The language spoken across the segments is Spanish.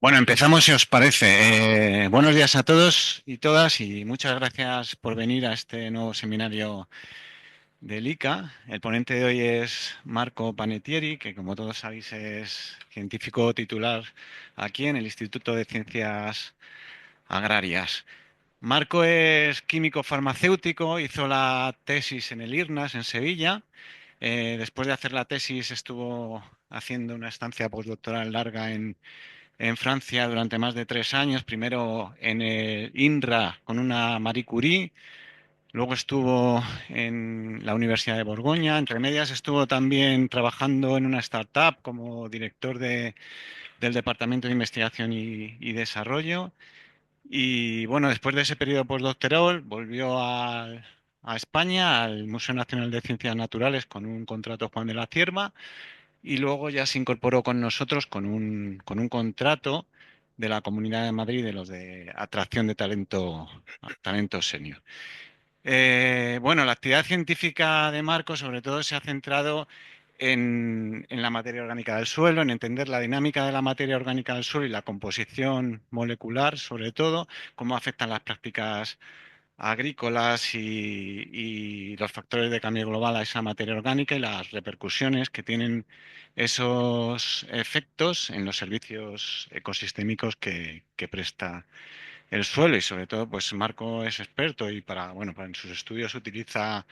Bueno, empezamos si os parece. Buenos días a todos y todas y muchas gracias por venir a este nuevo seminario del ICA. El ponente de hoy es Marco Panettieri, que como todos sabéis es científico titular aquí en el Instituto de Ciencias Agrarias. Marco es químico farmacéutico, hizo la tesis en el IRNAS en Sevilla. Después de hacer la tesis estuvo haciendo una estancia postdoctoral larga en Francia durante más de 3 años, primero en el INRA con una Marie Curie, luego estuvo en la Universidad de Borgoña, entre medias estuvo también trabajando en una startup como director del Departamento de Investigación y Desarrollo. Y bueno, después de ese periodo postdoctoral volvió a España, al Museo Nacional de Ciencias Naturales, con un contrato Juan de la Cierva, y luego ya se incorporó con nosotros con un contrato de la Comunidad de Madrid, de los de atracción de talento senior. Bueno, la actividad científica de Marco sobre todo se ha centrado en la materia orgánica del suelo, en entender la dinámica de la materia orgánica del suelo y la composición molecular, sobre todo, cómo afectan las prácticas agrícolas y los factores de cambio global a esa materia orgánica y las repercusiones que tienen esos efectos en los servicios ecosistémicos que presta el suelo. Y sobre todo, pues Marco es experto y bueno, en sus estudios utiliza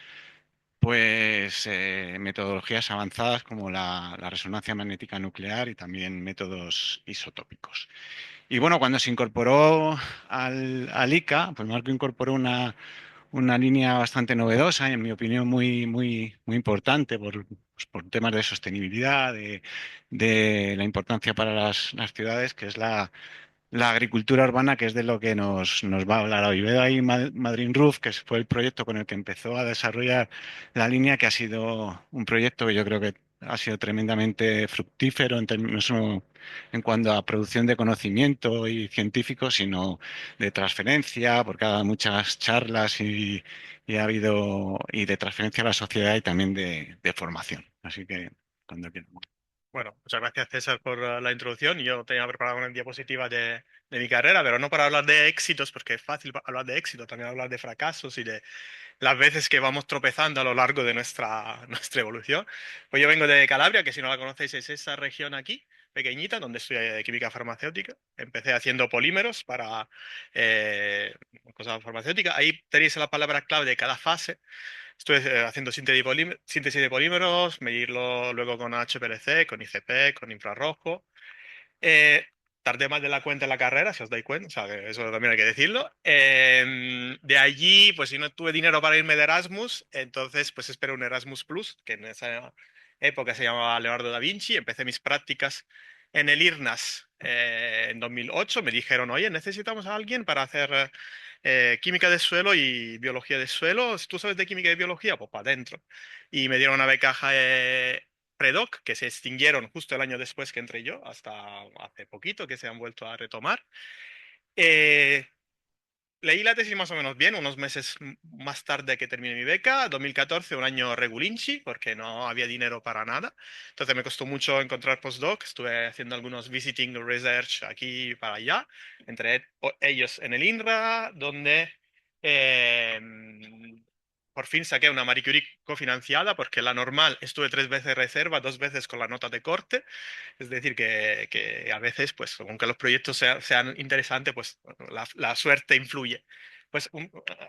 metodologías avanzadas como la resonancia magnética nuclear y también métodos isotópicos. Y bueno, cuando se incorporó al ICA, pues Marco incorporó una línea bastante novedosa y, en mi opinión, muy importante por temas de sostenibilidad, de la importancia para las ciudades, que es la agricultura urbana, que es de lo que nos va a hablar hoy. Veo ahí Madrid Roof, que fue el proyecto con el que empezó a desarrollar la línea, que ha sido un proyecto que yo creo que ha sido tremendamente fructífero en términos, no solo en cuanto a producción de conocimiento y científico, sino de transferencia, porque ha dado muchas charlas y ha habido y de transferencia a la sociedad y también de formación. Así que cuando quieran. Bueno, muchas gracias César por la introducción. Yo tenía preparado una diapositiva de mi carrera, pero no para hablar de éxitos, porque es fácil hablar de éxito, también hablar de fracasos y de las veces que vamos tropezando a lo largo de nuestra evolución. Pues yo vengo de Calabria, que si no la conocéis es esa región aquí, pequeñita, donde estudié química farmacéutica. Empecé haciendo polímeros para cosas farmacéuticas. Ahí tenéis la palabra clave de cada fase. Estuve haciendo síntesis de polímeros, medirlo luego con HPLC, con ICP, con infrarrojo. Eh, Tardé más de la cuenta en la carrera, si os dais cuenta, o sea, que eso también hay que decirlo. De allí, pues si no tuve dinero para irme de Erasmus, entonces pues esperé un Erasmus Plus, que en esa época se llamaba Leonardo da Vinci. Empecé mis prácticas en el IRNAS en 2008. Me dijeron, oye, necesitamos a alguien para hacer química de suelo y biología de suelo. ¿Tú sabes de química y biología? Pues para adentro. Y me dieron una beca Predoc, que se extinguieron justo el año después que entré yo, hasta hace poquito que se han vuelto a retomar. Eh, Leí la tesis más o menos bien, unos meses más tarde que terminé mi beca, 2014, un año regulinchi, porque no había dinero para nada. Entonces me costó mucho encontrar postdoc, estuve haciendo algunos visiting research aquí y para allá, entre ellos en el INRA, donde eh, por fin saqué una Marie Curie cofinanciada, porque la normal estuve 3 veces reserva, 2 veces con la nota de corte. Es decir, que a veces, pues, aunque los proyectos sean interesantes, pues la suerte influye. Pues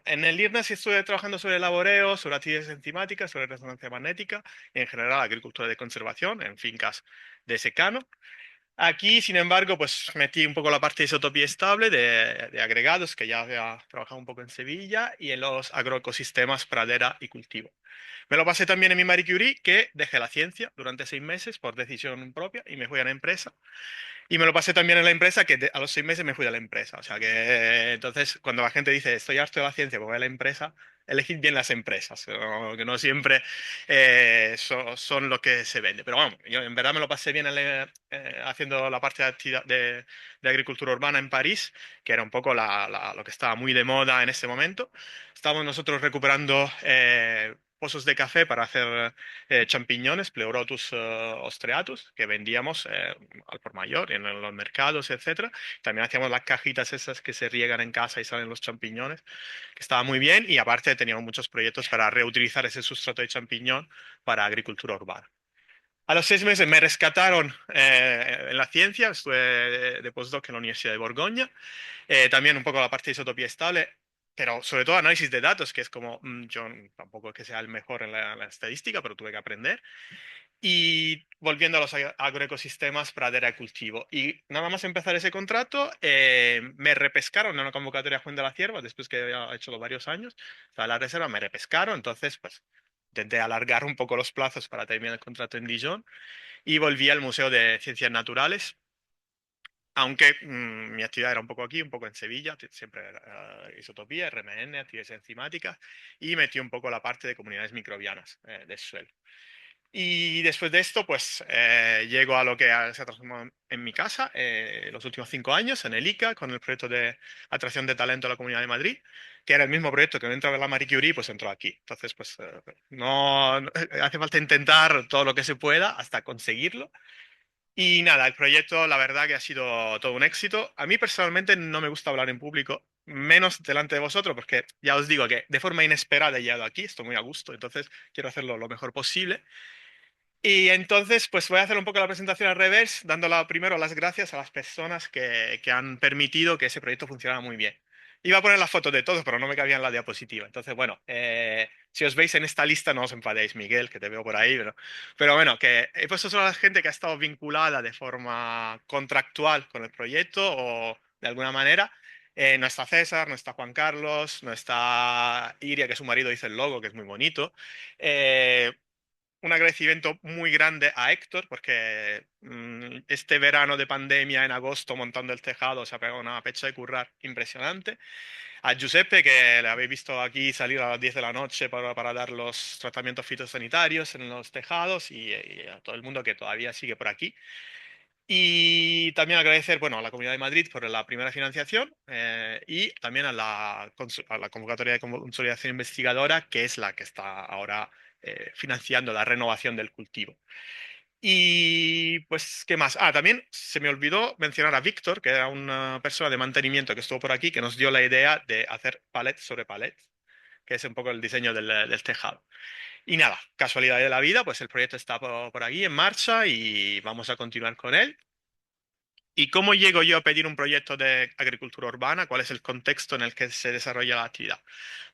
en el IRNAS estuve trabajando sobre laboreo, sobre actividades enzimáticas, sobre resonancia magnética, y en general agricultura de conservación en fincas de secano. Aquí, sin embargo, pues metí un poco la parte de isotopía estable de agregados, que ya había trabajado un poco en Sevilla, y en los agroecosistemas, pradera y cultivo. Me lo pasé también en mi Marie Curie, que dejé la ciencia durante 6 meses por decisión propia y me fui a la empresa. Y me lo pasé también en la empresa, que a los 6 meses me fui de la empresa. O sea que entonces, cuando la gente dice estoy harto de la ciencia, pues voy a la empresa, elegid bien las empresas, que no siempre son lo que se vende. Pero vamos, yo en verdad me lo pasé bien haciendo la parte de agricultura urbana en París, que era un poco lo que estaba muy de moda en ese momento. Estábamos nosotros recuperando pozos de café para hacer champiñones, Pleurotus ostreatus, que vendíamos al por mayor en los mercados, etcétera. También hacíamos las cajitas esas que se riegan en casa y salen los champiñones, que estaba muy bien. Y aparte teníamos muchos proyectos para reutilizar ese sustrato de champiñón para agricultura urbana. A los 6 meses me rescataron en la ciencia, estuve de postdoc en la Universidad de Borgoña, también un poco la parte de isotopía estable, pero sobre todo análisis de datos, que es como, yo tampoco es que sea el mejor en la estadística, pero tuve que aprender. Y volviendo a los agroecosistemas, pradera y cultivo. Y nada más empezar ese contrato, me repescaron en una convocatoria Juan de la Cierva, después que había hecho los varios años, estaba en la reserva, me repescaron, entonces pues intenté alargar un poco los plazos para terminar el contrato en Dijon y volví al Museo de Ciencias Naturales, aunque mi actividad era un poco aquí, un poco en Sevilla, siempre era, isotopía, RMN, actividades enzimáticas, y metí un poco la parte de comunidades microbianas del suelo. Y después de esto, pues llego a lo que se ha transformado en mi casa los últimos 5 años, en el ICA, con el proyecto de atracción de talento a la Comunidad de Madrid, que era el mismo proyecto que no entraba en la Marie Curie, pues entró aquí. Entonces, pues hace falta intentar todo lo que se pueda hasta conseguirlo. Y nada, el proyecto, la verdad que ha sido todo un éxito. A mí personalmente no me gusta hablar en público, menos delante de vosotros, porque ya os digo que de forma inesperada he llegado aquí, estoy muy a gusto, entonces quiero hacerlo lo mejor posible. Y entonces, pues voy a hacer un poco la presentación al revés, primero las gracias a las personas que han permitido que ese proyecto funcionara muy bien. Iba a poner las fotos de todos, pero no me cabía en la diapositiva. Entonces, bueno, si os veis en esta lista, no os enfadéis, Miguel, que te veo por ahí, pero bueno, que he puesto solo a la gente que ha estado vinculada de forma contractual con el proyecto o de alguna manera. No está César, no está Juan Carlos, no está Iria, que su marido dice el logo, que es muy bonito. Eh, un agradecimiento muy grande a Héctor, porque este verano de pandemia, en agosto, montando el tejado, se ha pegado una pecha de currar impresionante. A Giuseppe, que le habéis visto aquí salir a las 10 de la noche para dar los tratamientos fitosanitarios en los tejados, y a todo el mundo que todavía sigue por aquí. Y también agradecer, bueno, a la Comunidad de Madrid por la primera financiación y también a la convocatoria de consolidación investigadora, que es la que está ahora financiando la renovación del cultivo. Y pues, ¿qué más? También se me olvidó mencionar a Víctor, que era una persona de mantenimiento que estuvo por aquí, que nos dio la idea de hacer palet sobre palet, que es un poco el diseño del tejado. Y nada, casualidad de la vida, pues el proyecto está por aquí en marcha y vamos a continuar con él. ¿Y cómo llego yo a pedir un proyecto de agricultura urbana? ¿Cuál es el contexto en el que se desarrolla la actividad?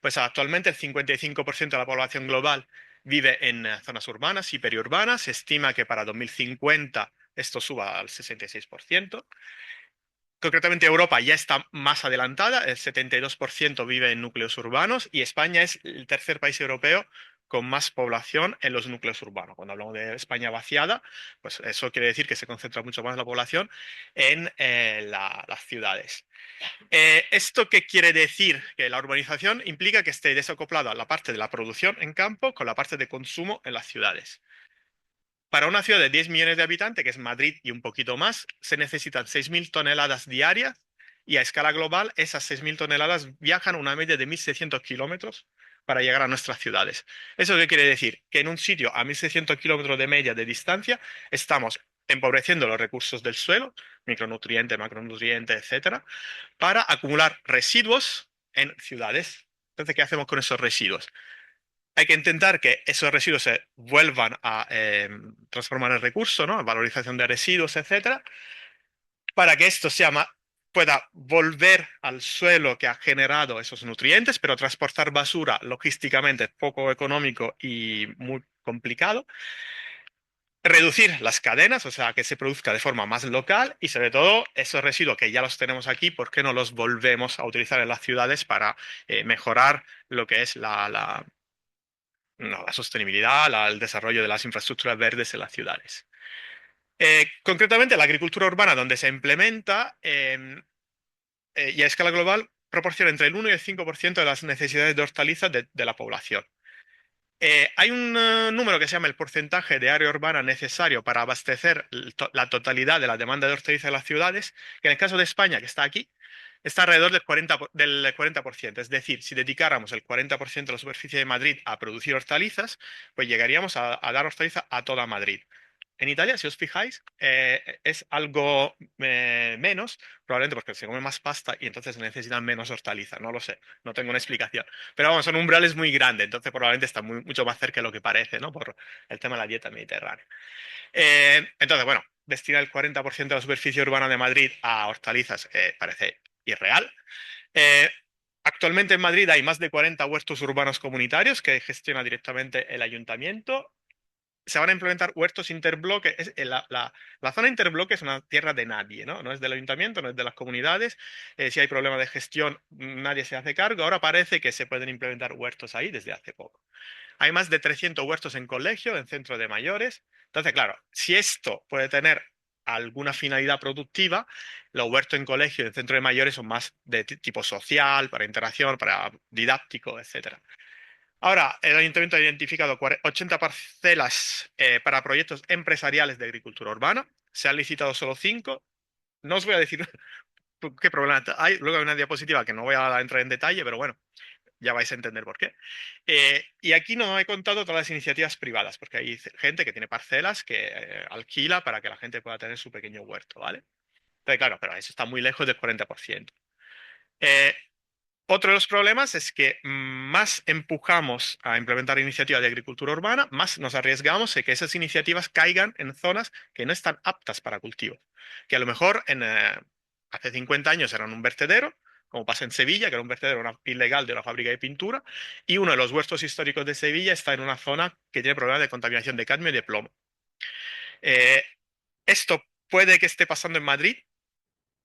Pues actualmente el 55% de la población global vive en zonas urbanas y periurbanas. Se estima que para 2050 esto suba al 66%. Concretamente, Europa ya está más adelantada, el 72% vive en núcleos urbanos y España es el tercer país europeo con más población en los núcleos urbanos. Cuando hablamos de España vaciada, pues eso quiere decir que se concentra mucho más la población en las ciudades. ¿Esto qué quiere decir? Que la urbanización implica que esté desacoplada la parte de la producción en campo con la parte de consumo en las ciudades. Para una ciudad de 10 millones de habitantes, que es Madrid y un poquito más, se necesitan 6.000 toneladas diarias y a escala global esas 6.000 toneladas viajan una media de 1.600 kilómetros para llegar a nuestras ciudades. ¿Eso qué quiere decir? Que en un sitio a 1.600 kilómetros de media de distancia estamos empobreciendo los recursos del suelo, micronutrientes, macronutrientes, etcétera, para acumular residuos en ciudades. Entonces, ¿qué hacemos con esos residuos? Hay que intentar que esos residuos se vuelvan a transformar en recurso, ¿no? Valorización de residuos, etcétera, para que esto pueda volver al suelo que ha generado esos nutrientes, pero transportar basura logísticamente es poco económico y muy complicado. Reducir las cadenas, o sea, que se produzca de forma más local y sobre todo esos residuos que ya los tenemos aquí, ¿por qué no los volvemos a utilizar en las ciudades para mejorar lo que es la sostenibilidad, el desarrollo de las infraestructuras verdes en las ciudades? Concretamente, la agricultura urbana, donde se implementa y a escala global, proporciona entre el 1 y el 5% de las necesidades de hortalizas de la población. Hay un número que se llama el porcentaje de área urbana necesario para abastecer la totalidad de la demanda de hortalizas de las ciudades, que en el caso de España, que está aquí, está alrededor del 40%. Es decir, si dedicáramos el 40% de la superficie de Madrid a producir hortalizas, pues llegaríamos a dar hortalizas a toda Madrid. En Italia, si os fijáis, es algo menos, probablemente porque se come más pasta y entonces necesitan menos hortalizas. No lo sé, no tengo una explicación. Pero vamos, son umbrales muy grandes, entonces probablemente está mucho más cerca de lo que parece, ¿no? Por el tema de la dieta mediterránea. Entonces, bueno, destinar el 40% de la superficie urbana de Madrid a hortalizas parece irreal. Eh, Actualmente en Madrid hay más de 40 huertos urbanos comunitarios que gestiona directamente el ayuntamiento. Se van a implementar huertos interbloques. La zona interbloque es una tierra de nadie, ¿no? No es del ayuntamiento, no es de las comunidades. Si hay problema de gestión, nadie se hace cargo. Ahora parece que se pueden implementar huertos ahí desde hace poco. Hay más de 300 huertos en colegio, en centros de mayores. Entonces, claro, si esto puede tener alguna finalidad productiva, los huertos en colegio y en centros de mayores son más de tipo social, para interacción, para didáctico, etcétera. Ahora, el ayuntamiento ha identificado 80 parcelas para proyectos empresariales de agricultura urbana. Se han licitado solo 5. No os voy a decir qué problema hay. Luego hay una diapositiva que no voy a entrar en detalle, pero bueno, ya vais a entender por qué. Y aquí no he contado todas las iniciativas privadas, porque hay gente que tiene parcelas que alquila para que la gente pueda tener su pequeño huerto, ¿vale? Entonces, claro, pero eso está muy lejos del 40%. Eh, Otro de los problemas es que más empujamos a implementar iniciativas de agricultura urbana, más nos arriesgamos a que esas iniciativas caigan en zonas que no están aptas para cultivo, que a lo mejor hace 50 años eran un vertedero, como pasa en Sevilla, que era un vertedero ilegal de una fábrica de pintura, y uno de los huertos históricos de Sevilla está en una zona que tiene problemas de contaminación de cadmio y de plomo. Eh, Esto puede que esté pasando en Madrid,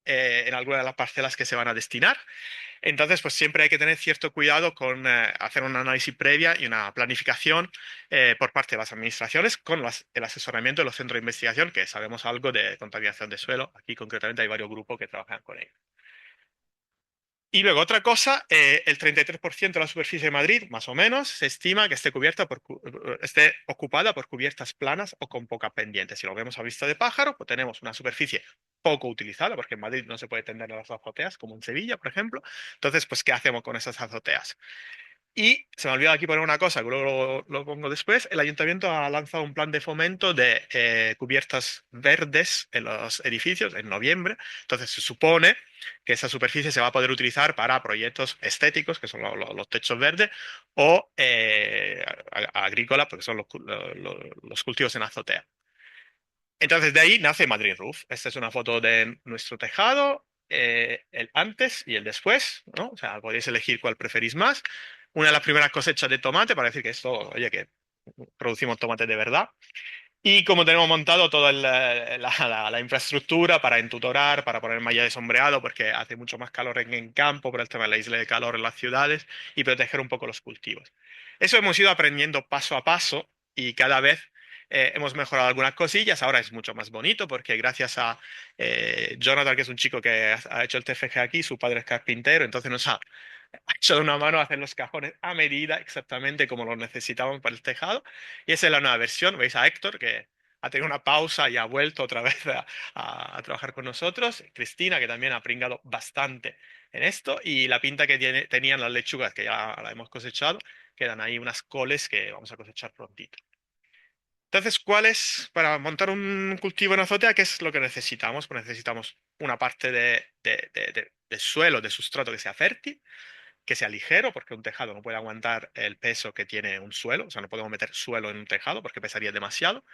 en alguna de las parcelas que se van a destinar. Entonces, pues siempre hay que tener cierto cuidado con hacer un análisis previa y una planificación por parte de las administraciones con el asesoramiento de los centros de investigación, que sabemos algo de contaminación de suelo. Aquí concretamente hay varios grupos que trabajan con ello. Y luego otra cosa, el 33% de la superficie de Madrid, más o menos, se estima que esté ocupada por cubiertas planas o con pocas pendientes. Si lo vemos a vista de pájaro, pues tenemos una superficie poco utilizada, porque en Madrid no se puede tender a las azoteas, como en Sevilla, por ejemplo. Entonces, pues, ¿qué hacemos con esas azoteas? Y se me olvidó aquí poner una cosa, que luego lo pongo después. El ayuntamiento ha lanzado un plan de fomento de cubiertas verdes en los edificios en noviembre. Entonces se supone que esa superficie se va a poder utilizar para proyectos estéticos, que son los techos verdes, o agrícola, porque son los cultivos en azotea. Entonces de ahí nace Madrid Roof. Esta es una foto de nuestro tejado, el antes y el después, ¿no? O sea, podéis elegir cuál preferís más. Una de las primeras cosechas de tomate para decir que esto, oye, que producimos tomate de verdad. Y como tenemos montado toda la infraestructura para entutorar, para poner malla de sombreado, porque hace mucho más calor en campo por el tema de la isla de calor en las ciudades y proteger un poco los cultivos. Eso hemos ido aprendiendo paso a paso y cada vez hemos mejorado algunas cosillas. Ahora es mucho más bonito porque gracias a Jonathan, que es un chico que ha hecho el TFG aquí, su padre es carpintero, entonces nos ha echado una mano a hacer los cajones a medida, exactamente como los necesitaban para el tejado. Y esa es la nueva versión. Veis a Héctor, que ha tenido una pausa y ha vuelto otra vez a trabajar con nosotros. Cristina, que también ha pringado bastante en esto. Y la pinta que tenían las lechugas, que ya la hemos cosechado, quedan ahí unas coles que vamos a cosechar prontito. Entonces, para montar un cultivo en azotea, qué es lo que necesitamos? Pues necesitamos una parte de suelo, de sustrato que sea fértil, que sea ligero, porque un tejado no puede aguantar el peso que tiene un suelo, o sea, no podemos meter suelo en un tejado porque pesaría demasiado.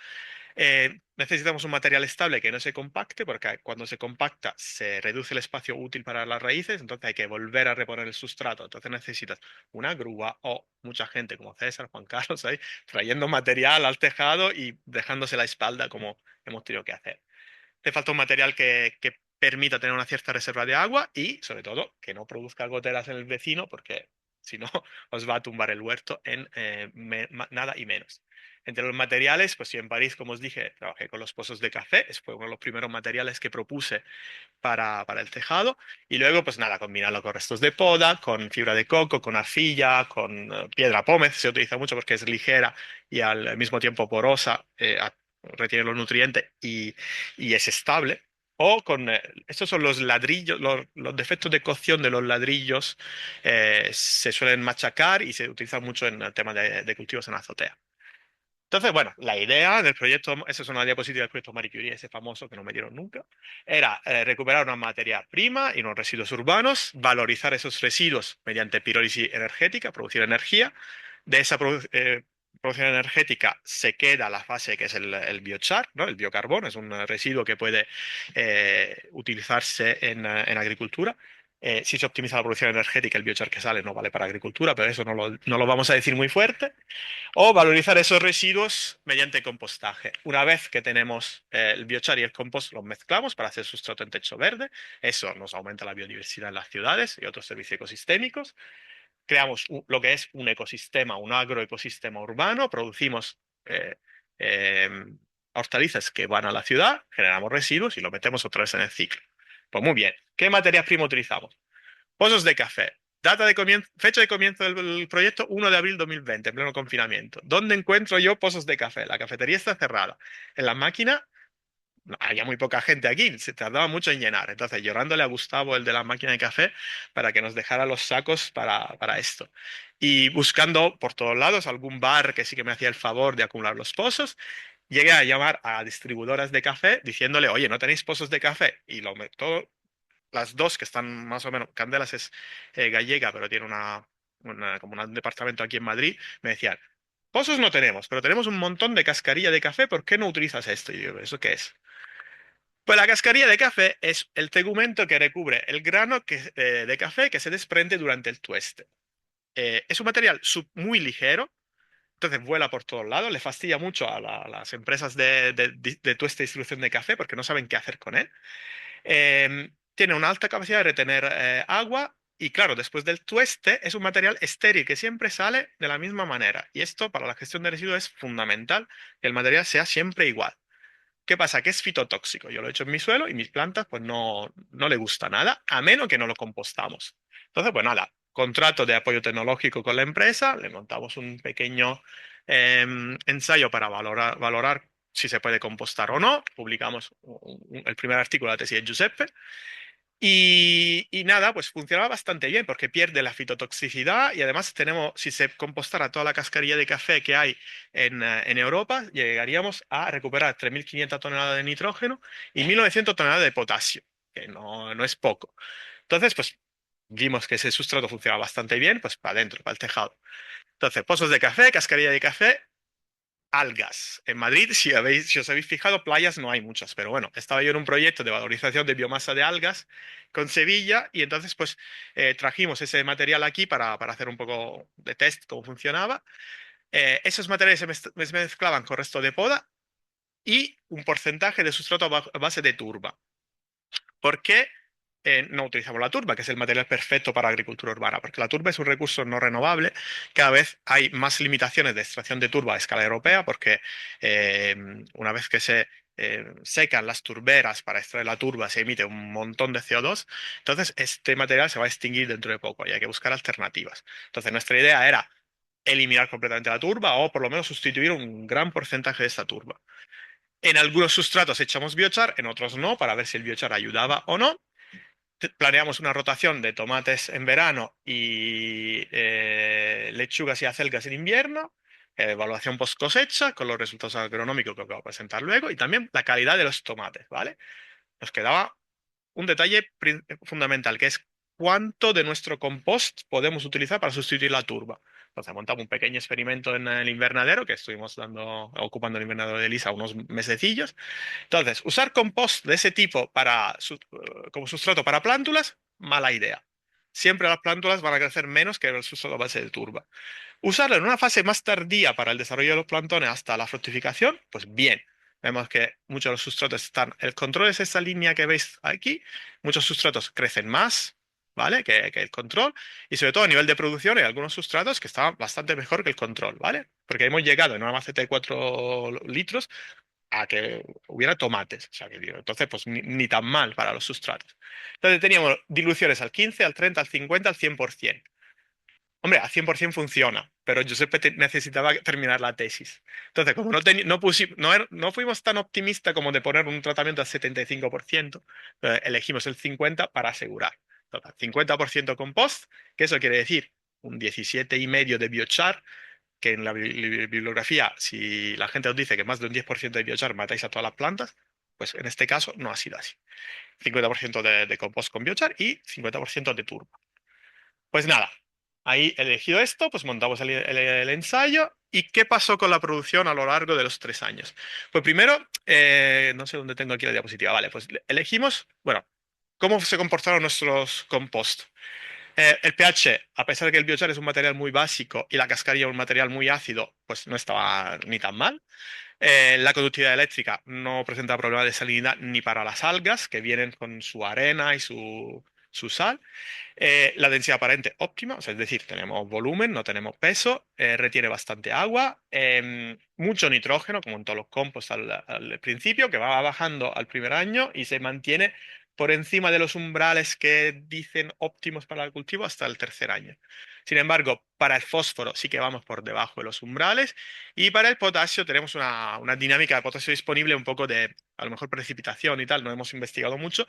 Necesitamos un material estable que no se compacte, porque cuando se compacta se reduce el espacio útil para las raíces, entonces hay que volver a reponer el sustrato. Entonces necesitas una grúa o mucha gente como César, Juan Carlos, ahí, trayendo material al tejado y dejándose la espalda como hemos tenido que hacer. Te falta un material que permita tener una cierta reserva de agua y, sobre todo, que no produzca goteras en el vecino, porque si no, os va a tumbar el huerto en nada y menos. Entre los materiales, pues yo en París, como os dije, trabajé con los pozos de café, fue uno de los primeros materiales que propuse para el tejado. Y luego, pues nada, combinarlo con restos de poda, con fibra de coco, con arcilla, con piedra pómez, se utiliza mucho porque es ligera y al mismo tiempo porosa, retiene los nutrientes y es estable. O con, estos son los ladrillos, los defectos de cocción de los ladrillos se suelen machacar y se utilizan mucho en el tema de cultivos en azotea. Entonces, bueno, la idea del proyecto, esa es una diapositiva del proyecto Marie Curie, ese famoso que no me dieron nunca, era recuperar una materia prima y unos residuos urbanos, valorizar esos residuos mediante pirólisis energética, producir energía. De esa producción energética se queda la fase que es el biochar, ¿no? El biocarbono, es un residuo que puede utilizarse en agricultura. Si se optimiza la producción energética, el biochar que sale no vale para agricultura, pero eso no lo vamos a decir muy fuerte. O valorizar esos residuos mediante compostaje. Una vez que tenemos el biochar y el compost, los mezclamos para hacer sustrato en techo verde. Eso nos aumenta la biodiversidad en las ciudades y otros servicios ecosistémicos. Creamos lo que es un ecosistema, un agroecosistema urbano. Producimos eh, eh, hortalizas que van a la ciudad, generamos residuos y lo metemos otra vez en el ciclo. Pues muy bien. ¿Qué materia prima utilizamos? Pozos de café. Fecha de comienzo del proyecto 1 de abril de 2020, en pleno confinamiento. ¿Dónde encuentro yo pozos de café? La cafetería está cerrada. En la máquina no, había muy poca gente aquí, se tardaba mucho en llenar. Entonces, llorándole a Gustavo, el de la máquina de café, para que nos dejara los sacos para esto. Y buscando por todos lados algún bar que sí que me hacía el favor de acumular los pozos. Llegué a llamar a distribuidoras de café diciéndole, oye, ¿no tenéis pozos de café? Y todo, las dos que están más o menos, Candelas es gallega, pero tiene como un departamento aquí en Madrid, me decían, pozos no tenemos, pero tenemos un montón de cascarilla de café, ¿por qué no utilizas esto? Y yo, ¿eso qué es? Pues la cascarilla de café es el tegumento que recubre el grano de café que se desprende durante el tueste. Es un material muy ligero, entonces vuela por todos lados, le fastidia mucho a las empresas de tueste y distribución de café porque no saben qué hacer con él. Tiene una alta capacidad de retener agua y claro, después del tueste es un material estéril que siempre sale de la misma manera. Y esto para la gestión de residuos es fundamental, que el material sea siempre igual. ¿Qué pasa? Que es fitotóxico. Yo lo he hecho en mi suelo y mis plantas pues no le gusta nada, a menos que no lo compostamos. Entonces, pues nada, contrato de apoyo tecnológico con la empresa, le montamos un pequeño ensayo para valorar si se puede compostar o no. Publicamos el primer artículo de la tesis de Giuseppe y nada, pues funcionaba bastante bien porque pierde la fitotoxicidad y además tenemos, si se compostara toda la cascarilla de café que hay en Europa, llegaríamos a recuperar 3.500 toneladas de nitrógeno y 1.900 toneladas de potasio, que no es poco. Entonces, pues vimos que ese sustrato funcionaba bastante bien, pues para adentro, para el tejado. Entonces, pozos de café, cascarilla de café, algas. En Madrid, si os habéis fijado, playas no hay muchas, pero bueno, estaba yo en un proyecto de valorización de biomasa de algas con Sevilla y entonces pues trajimos ese material aquí para hacer un poco de test cómo funcionaba. Esos materiales se mezclaban con resto de poda y un porcentaje de sustrato a base de turba. ¿Por qué no utilizamos la turba, que es el material perfecto para agricultura urbana? Porque la turba es un recurso no renovable. Cada vez hay más limitaciones de extracción de turba a escala europea, porque eh, una vez que se secan las turberas para extraer la turba, se emite un montón de CO2. Entonces, este material se va a extinguir dentro de poco y hay que buscar alternativas. Entonces, nuestra idea era eliminar completamente la turba o por lo menos sustituir un gran porcentaje de esta turba. En algunos sustratos echamos biochar, en otros no, para ver si el biochar ayudaba o no. Planeamos una rotación de tomates en verano y lechugas y acelgas en invierno, evaluación post cosecha con los resultados agronómicos que os voy a presentar luego y también la calidad de los tomates, ¿vale? Nos quedaba un detalle fundamental, que es cuánto de nuestro compost podemos utilizar para sustituir la turba. Entonces montamos un pequeño experimento en el invernadero, que estuvimos ocupando el invernadero de Elisa unos mesecillos. Entonces, usar compost de ese tipo como sustrato para plántulas, mala idea. Siempre las plántulas van a crecer menos que el sustrato a base de turba. Usarlo en una fase más tardía para el desarrollo de los plantones hasta la fructificación, pues bien. Vemos que muchos de los sustratos están. El control es esta línea que veis aquí. Muchos sustratos crecen más, ¿vale? Que el control. Y sobre todo a nivel de producción hay algunos sustratos que están bastante mejor que el control, ¿vale? Porque hemos llegado en una maceta de 4 litros a que hubiera tomates. O sea, que, digo, entonces, pues ni tan mal para los sustratos. Entonces teníamos diluciones al 15, al 30, al 50, al 100%. Hombre, a 100% funciona, pero Giuseppe necesitaba terminar la tesis. Entonces, como no fuimos tan optimistas como de poner un tratamiento al 75%, elegimos el 50% para asegurar. Entonces, 50% compost, que eso quiere decir un 17,5% de biochar, que en la bibliografía, si la gente os dice que más de un 10% de biochar matáis a todas las plantas, pues en este caso no ha sido así. 50% de compost con biochar y 50% de turba. Pues nada, ahí elegido esto, pues montamos el ensayo. ¿Y qué pasó con la producción a lo largo de los 3 años? Pues primero, no sé dónde tengo aquí la diapositiva. Vale, pues elegimos, bueno, cómo se comportaron nuestros compost. El pH, a pesar de que el biochar es un material muy básico y la cascarilla un material muy ácido, pues no estaba ni tan mal. La conductividad eléctrica no presenta problema de salinidad ni para las algas, que vienen con su arena y su sal. La densidad aparente óptima, o sea, es decir, tenemos volumen, no tenemos peso, retiene bastante agua, mucho nitrógeno, como en todos los compost al principio, que va bajando al primer año y se mantiene por encima de los umbrales que dicen óptimos para el cultivo hasta el tercer año. Sin embargo, para el fósforo sí que vamos por debajo de los umbrales y para el potasio tenemos una dinámica de potasio disponible un poco de, a lo mejor, precipitación y tal, no hemos investigado mucho,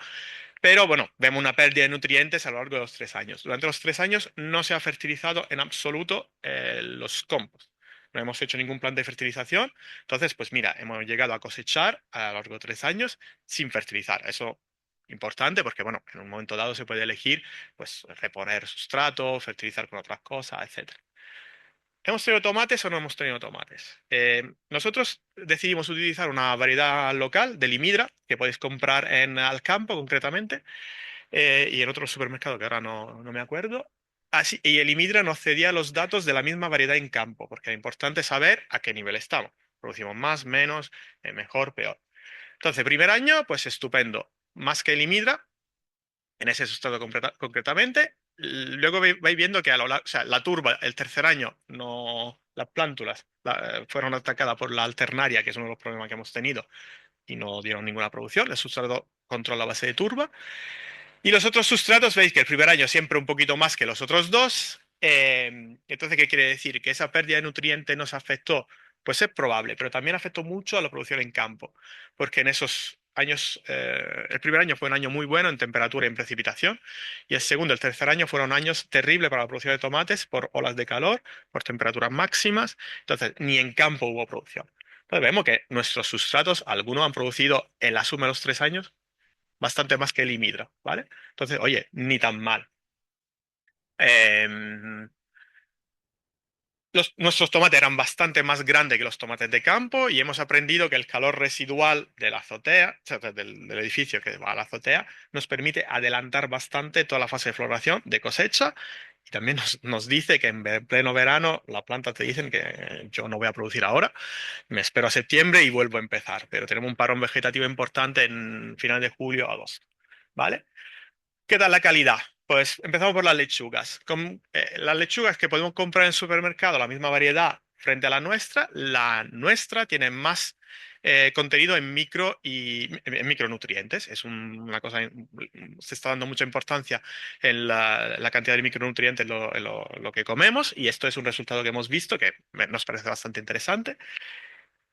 pero bueno, vemos una pérdida de nutrientes a lo largo de los 3 años. Durante los 3 años no se ha fertilizado en absoluto los compost. No hemos hecho ningún plan de fertilización. Entonces, pues mira, hemos llegado a cosechar a lo largo de 3 años sin fertilizar. Eso importante porque, bueno, en un momento dado se puede elegir, pues, reponer sustrato, fertilizar con otras cosas, etcétera. ¿Hemos tenido tomates o no hemos tenido tomates? Nosotros decidimos utilizar una variedad local de limidra que podéis comprar en Alcampo concretamente y en otro supermercado que ahora no me acuerdo. Así, y el limidra nos cedía los datos de la misma variedad en campo, porque es importante saber a qué nivel estamos. Producimos más, menos, mejor, peor. Entonces, primer año, pues estupendo. Más que el limidra, en ese sustrato concretamente. Luego vais viendo que o sea, la turba, el tercer año, no, las plántulas fueron atacadas por la alternaria, que es uno de los problemas que hemos tenido, y no dieron ninguna producción. El sustrato controla la base de turba. Y los otros sustratos, veis que el primer año siempre un poquito más que los otros dos. Entonces, ¿qué quiere decir? ¿Que esa pérdida de nutrientes nos afectó? Pues es probable, pero también afectó mucho a la producción en campo, porque en esos años, el primer año fue un año muy bueno en temperatura y en precipitación, y el segundo, el tercer año fueron años terribles para la producción de tomates por olas de calor, por temperaturas máximas, entonces ni en campo hubo producción. Entonces vemos que nuestros sustratos, algunos han producido en la suma de los 3 años bastante más que el imidra, ¿vale? Entonces, oye, ni tan mal. Em, nuestros tomates eran bastante más grandes que los tomates de campo y hemos aprendido que el calor residual de la azotea, o sea, del edificio que va a la azotea, nos permite adelantar bastante toda la fase de floración, de cosecha, y también nos dice que en pleno verano las plantas te dicen que yo no voy a producir ahora, me espero a septiembre y vuelvo a empezar, pero tenemos un parón vegetativo importante en final de julio o agosto, ¿vale? ¿Qué tal la calidad? Pues empezamos por las lechugas. Las lechugas que podemos comprar en el supermercado, la misma variedad frente a la nuestra tiene más contenido en en micronutrientes. Es una cosa, se está dando mucha importancia en la cantidad de micronutrientes en lo que comemos y esto es un resultado que hemos visto que nos parece bastante interesante.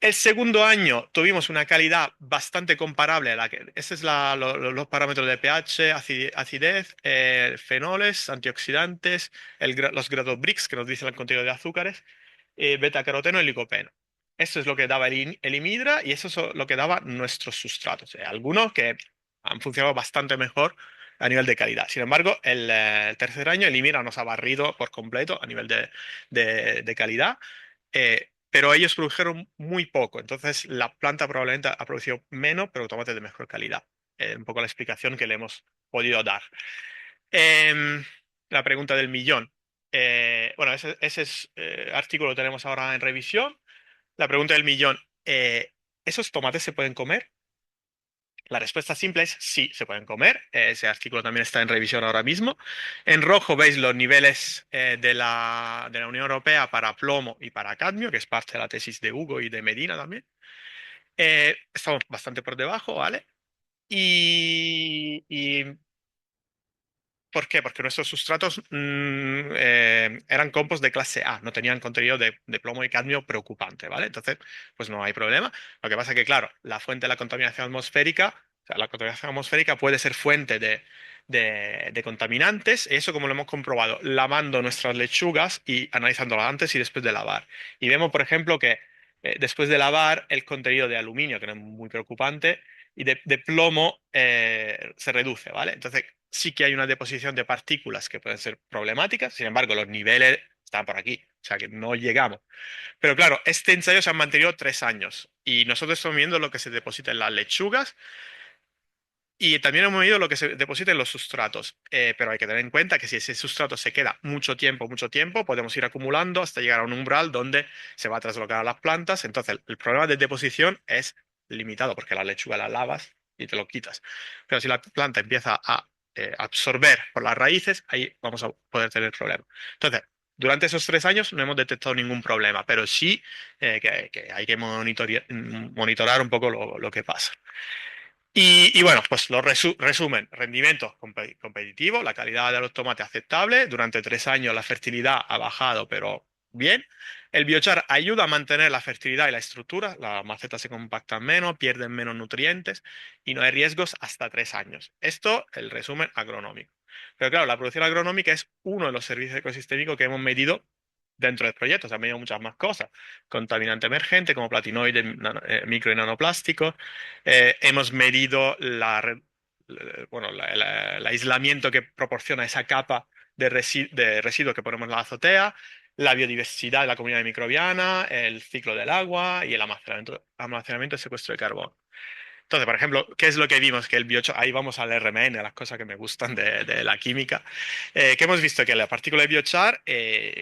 El segundo año tuvimos una calidad bastante comparable a la que... Estos es los parámetros de pH, acidez, fenoles, antioxidantes, los grados Brix, que nos dicen el contenido de azúcares, beta-caroteno y licopeno. Eso es lo que daba el imidra y eso es lo que daba nuestros sustratos. Algunos que han funcionado bastante mejor a nivel de calidad. Sin embargo, el tercer año el imidra nos ha barrido por completo a nivel de calidad. Pero ellos produjeron muy poco, entonces la planta probablemente ha producido menos, pero tomates de mejor calidad. Un poco la explicación que le hemos podido dar. Em, la pregunta del millón. Bueno, ese artículo lo tenemos ahora en revisión. La pregunta del millón. ¿Esos tomates se pueden comer? La respuesta simple es sí, se pueden comer. Ese artículo también está en revisión ahora mismo. En rojo veis los niveles de la Unión Europea para plomo y para cadmio, que es parte de la tesis de Hugo y de Medina también. Estamos bastante por debajo, ¿vale? Y ¿Por qué? Porque nuestros sustratos eran compost de clase A, no tenían contenido de plomo y cadmio preocupante, ¿vale? Entonces, pues no hay problema. Lo que pasa es que, claro, la fuente de la contaminación atmosférica, o sea, la contaminación atmosférica puede ser fuente de contaminantes, y eso como lo hemos comprobado, lavando nuestras lechugas y analizándolas antes y después de lavar. Y vemos, por ejemplo, que después de lavar, el contenido de aluminio, que no es muy preocupante, y de plomo se reduce, ¿vale? Entonces, sí que hay una deposición de partículas que pueden ser problemáticas, sin embargo, los niveles están por aquí, o sea que no llegamos. Pero claro, este ensayo se ha mantenido 3 años y nosotros estamos viendo lo que se deposita en las lechugas y también hemos medido lo que se deposita en los sustratos. Pero hay que tener en cuenta que si ese sustrato se queda mucho tiempo, podemos ir acumulando hasta llegar a un umbral donde se va a traslocar a las plantas. Entonces, el problema de deposición es limitado porque la lechuga la lavas y te lo quitas. Pero si la planta empieza a absorber por las raíces, ahí vamos a poder tener problemas. Entonces, durante esos 3 años no hemos detectado ningún problema, pero sí que hay que monitorar un poco lo que pasa. Y bueno, pues lo resumen, rendimiento competitivo, la calidad de los tomates aceptable, durante 3 años la fertilidad ha bajado, pero bien. El biochar ayuda a mantener la fertilidad y la estructura, las macetas se compactan menos, pierden menos nutrientes y no hay riesgos hasta 3 años. Esto, el resumen agronómico. Pero claro, la producción agronómica es uno de los servicios ecosistémicos que hemos medido dentro del proyecto. Se han medido muchas más cosas, contaminante emergente como platinoides, micro y nanoplásticos. Hemos medido bueno, el aislamiento que proporciona esa capa de residuos que ponemos en la azotea, la biodiversidad de la comunidad microbiana, el ciclo del agua y el almacenamiento y secuestro de carbono. Entonces, por ejemplo, ¿qué es lo que vimos? Que el biochar, ahí vamos al RMN, a las cosas que me gustan de la química, que hemos visto que la partícula de biochar,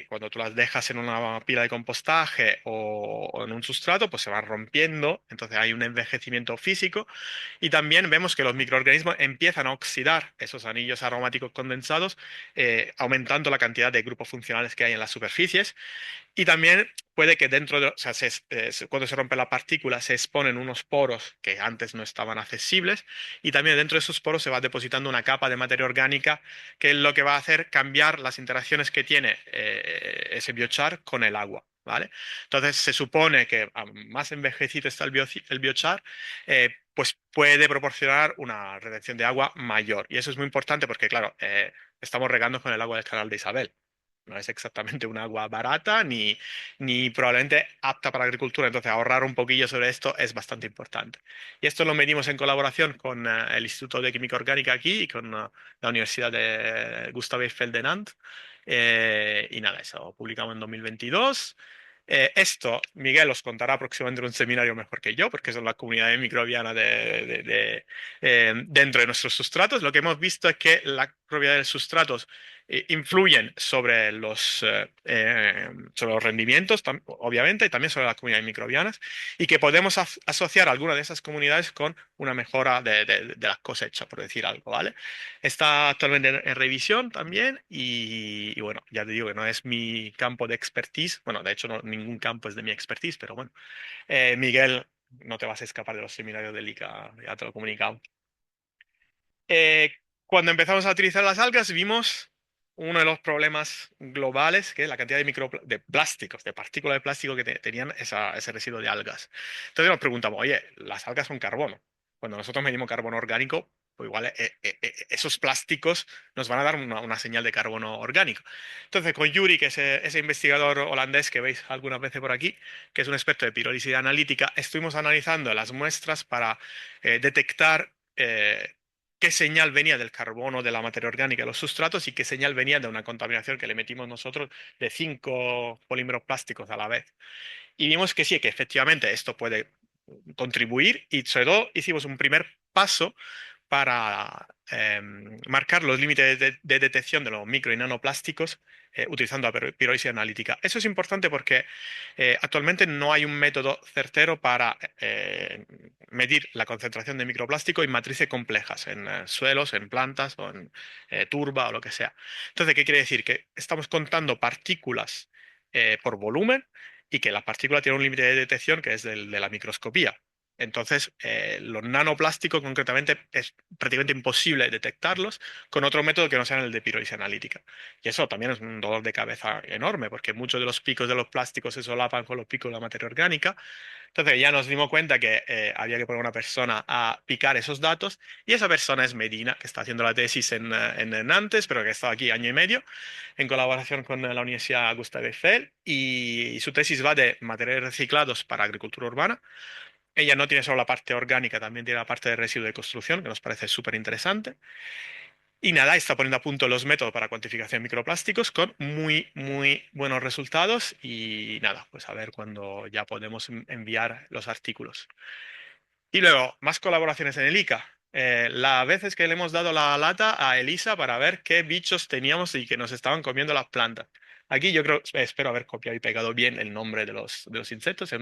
cuando tú las dejas en una pila de compostaje o en un sustrato, pues se van rompiendo, entonces hay un envejecimiento físico y también vemos que los microorganismos empiezan a oxidar esos anillos aromáticos condensados, aumentando la cantidad de grupos funcionales que hay en las superficies. Y también puede que dentro de, o sea, cuando se rompe la partícula se exponen unos poros que antes no estaban accesibles y también dentro de esos poros se va depositando una capa de materia orgánica que es lo que va a hacer cambiar las interacciones que tiene ese biochar con el agua, ¿vale? Entonces se supone que a más envejecido está el biochar, pues puede proporcionar una retención de agua mayor. Y eso es muy importante porque, claro, estamos regando con el agua del canal de Isabel. No es exactamente un agua barata ni probablemente apta para la agricultura. Entonces, ahorrar un poquillo sobre esto es bastante importante. Y esto lo medimos en colaboración con el Instituto de Química Orgánica aquí y con la Universidad de Gustav Eiffel de Nantes. Y nada, eso publicamos en 2022. Esto, Miguel os contará próximamente en un seminario mejor que yo, porque son la comunidad microbiana dentro de nuestros sustratos. Lo que hemos visto es que las propiedades de sustratos influyen sobre los rendimientos, obviamente, y también sobre las comunidades microbianas, y que podemos asociar alguna de esas comunidades con una mejora de las cosechas, por decir algo, ¿vale? Está actualmente en revisión también, y bueno, ya te digo que no es mi campo de expertise, bueno, de hecho ningún campo es de mi expertise, pero bueno, Miguel, no te vas a escapar de los seminarios del ICA, ya te lo he comunicado. Eh, Cuando empezamos a utilizar las algas, vimos uno de los problemas globales, que es la cantidad de plásticos, de partículas de plástico que tenían ese residuo de algas. Entonces nos preguntamos, oye, las algas son carbono. Cuando nosotros medimos carbono orgánico, pues igual esos plásticos nos van a dar una señal de carbono orgánico. Entonces, con Yuri, que es ese investigador holandés que veis algunas veces por aquí, que es un experto de pirólisis analítica, estuvimos analizando las muestras para detectar qué señal venía del carbono, de la materia orgánica de los sustratos y qué señal venía de una contaminación que le metimos nosotros de 5 polímeros plásticos a la vez. Y vimos que sí, que efectivamente esto puede contribuir y sobre todo hicimos un primer paso para marcar los límites de detección de los micro y nanoplásticos utilizando la pirólisis analítica. Eso es importante porque actualmente no hay un método certero para medir la concentración de microplástico en matrices complejas, en suelos, en plantas o en turba o lo que sea. Entonces, ¿qué quiere decir? Que estamos contando partículas por volumen y que la partícula tiene un límite de detección que es de la microscopía. Entonces, los nanoplásticos concretamente es prácticamente imposible detectarlos con otro método que no sea el de pirólisis analítica. Y eso también es un dolor de cabeza enorme, porque muchos de los picos de los plásticos se solapan con los picos de la materia orgánica. Entonces ya nos dimos cuenta que había que poner una persona a picar esos datos y esa persona es Medina, que está haciendo la tesis en Nantes, pero que ha estado aquí año y medio en colaboración con la Universidad Gustave Eiffel y su tesis va de materiales reciclados para agricultura urbana. Ella no tiene solo la parte orgánica, también tiene la parte de residuos de construcción, que nos parece súper interesante. Y nada, está poniendo a punto los métodos para cuantificación de microplásticos con muy, muy buenos resultados. Y nada, pues a ver cuándo ya podemos enviar los artículos. Y luego, más colaboraciones en el ICA. Las veces que le hemos dado la lata a Elisa para ver qué bichos teníamos y que nos estaban comiendo las plantas. Aquí yo creo, espero haber copiado y pegado bien el nombre de los insectos. Es